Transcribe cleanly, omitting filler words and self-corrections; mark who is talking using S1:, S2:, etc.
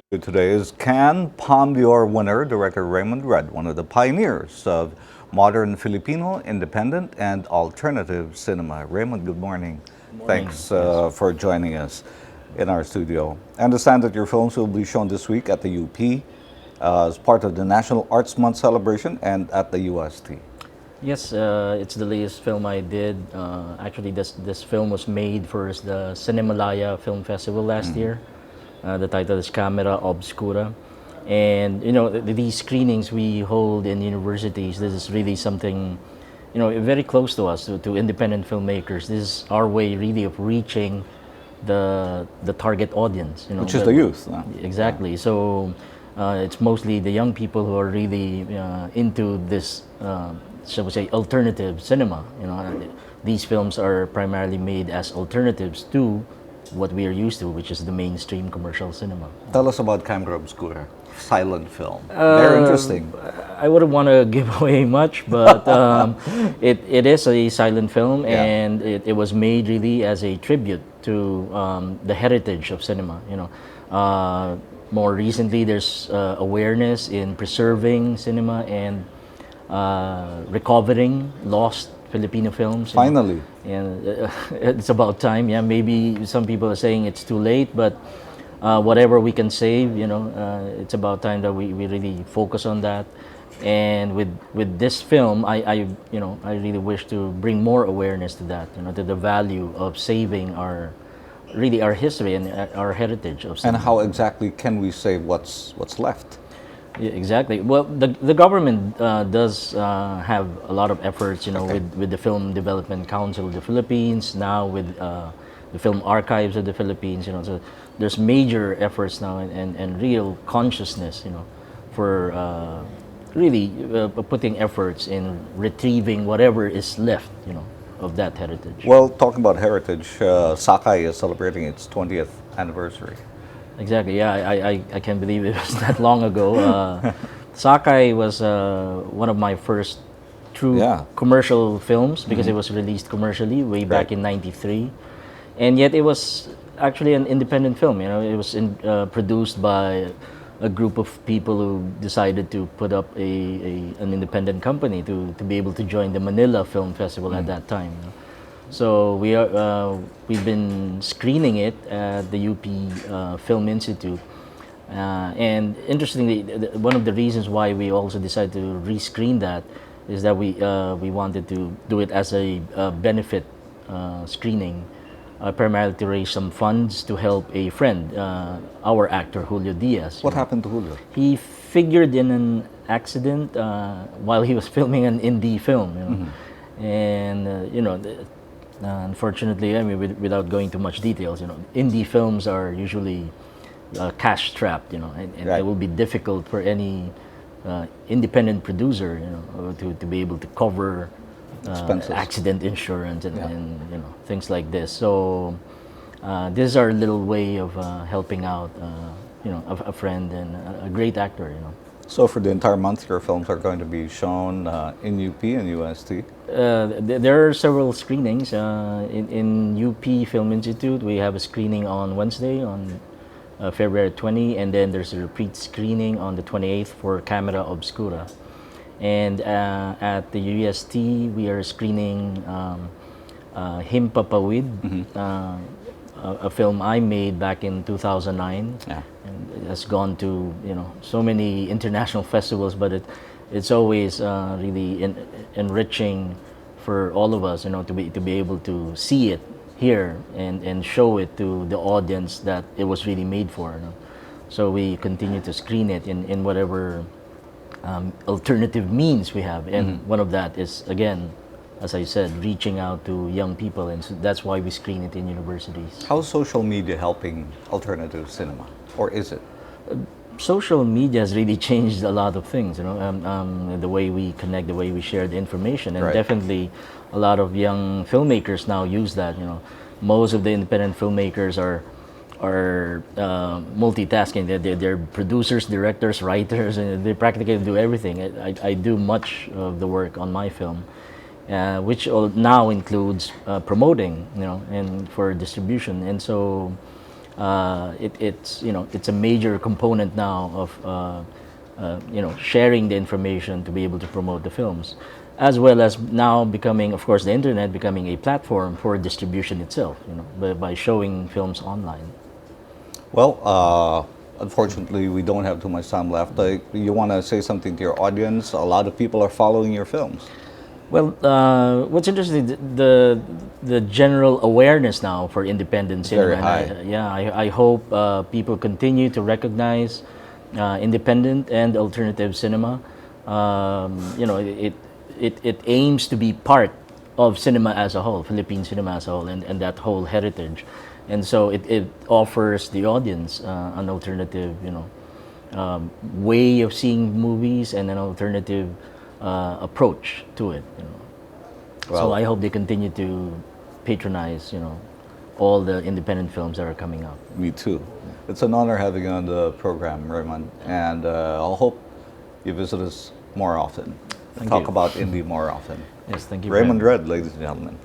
S1: Today is Cannes Palme d'Or winner, Director Raymond Red, one of the pioneers of modern Filipino independent and alternative cinema. Raymond, good morning.
S2: Morning.
S1: Thanks for joining us in our studio. I understand that your films will be shown this week at the UP as part of the National Arts Month celebration and at the UST.
S2: Yes, it's the latest film I did. Actually, this film was made for the Cinemalaya Film Festival last year. The title is Kamera Obskura. And, these screenings we hold in universities, this is really something, very close to us, to independent filmmakers. This is our way really of reaching the target audience.
S1: Which is the youth.
S2: Exactly. Yeah. So it's mostly the young people who are really into this, shall we say, alternative cinema. These films are primarily made as alternatives to what we are used to, which is the mainstream commercial cinema.
S1: Tell us about Kamera Obskura, silent film. Very interesting.
S2: I wouldn't want to give away much, but it is a silent film, yeah. And it was made really as a tribute to the heritage of cinema. More recently, there's awareness in preserving cinema and recovering lost Filipino films.
S1: Finally.
S2: And it's about time. Yeah, maybe some people are saying it's too late, but whatever we can save, it's about time that we really focus on that. And with this film, I really wish to bring more awareness to that, to the value of saving our history and our heritage of cinema.
S1: And how exactly can we save what's left?
S2: Yeah, exactly. Well, the government does have a lot of efforts, okay, with the Film Development Council of the Philippines, now with the Film Archives of the Philippines, so there's major efforts now and real consciousness, for really putting efforts in retrieving whatever is left, of that heritage.
S1: Well, talking about heritage, Sakay is celebrating its 20th anniversary.
S2: Exactly. Yeah, I can't believe it was that long ago. Sakay was one of my first true commercial films because it was released commercially way back in '93, and yet it was actually an independent film. It was produced by a group of people who decided to put up an independent company to be able to join the Manila Film Festival at that time. So we've been screening it at the UP Film Institute, and interestingly, one of the reasons why we also decided to rescreen that is that we wanted to do it as a benefit screening, primarily to raise some funds to help a friend, our actor Julio Diaz.
S1: What happened to Julio?
S2: He figured in an accident while he was filming an indie film, and unfortunately, I mean, without going into much details, indie films are usually cash strapped, and it will be difficult for any independent producer, to be able to cover accident insurance and things like this. So this is our little way of helping out, a friend and a great actor,
S1: So for the entire month, your films are going to be shown in UP and UST?
S2: There are several screenings. In UP Film Institute, we have a screening on Wednesday, on February 20, and then there's a repeat screening on the 28th for Kamera Obskura. And at the UST, we are screening Himpapawid, a film I made back in 2009. Yeah. And it has gone to so many international festivals, but it's always really enriching for all of us, to be able to see it here and show it to the audience that it was really made for. So we continue to screen it in whatever alternative means we have, and one of that is, again, as I said, reaching out to young people, and so that's why we screen it in universities.
S1: How is social media helping alternative cinema, or is it?
S2: Social media has really changed a lot of things, the way we connect, the way we share the information, and definitely a lot of young filmmakers now use that. Most of the independent filmmakers are multitasking. They're producers, directors, writers, and they practically do everything. I do much of the work on my film, which now includes promoting, and for distribution. And so it's a major component now of sharing the information to be able to promote the films, as well as now becoming, of course, the internet becoming a platform for distribution itself, by showing films online.
S1: Well, unfortunately, we don't have too much time left. You want to say something to your audience? A lot of people are following your films.
S2: Well, what's interesting, the general awareness now for independent cinema.
S1: Very high.
S2: I hope people continue to recognize independent and alternative cinema. It aims to be part of cinema as a whole, Philippine cinema as a whole, and that whole heritage. And so it offers the audience an alternative, way of seeing movies and an alternative approach to it.
S1: Well,
S2: so I hope they continue to patronize, all the independent films that are coming out.
S1: Me too. It's an honor having you on the program, Raymond, and I'll hope you visit us more often.
S2: Thank
S1: Talk
S2: you.
S1: about indie more often.
S2: Yes, thank you.
S1: Raymond Red, ladies and gentlemen.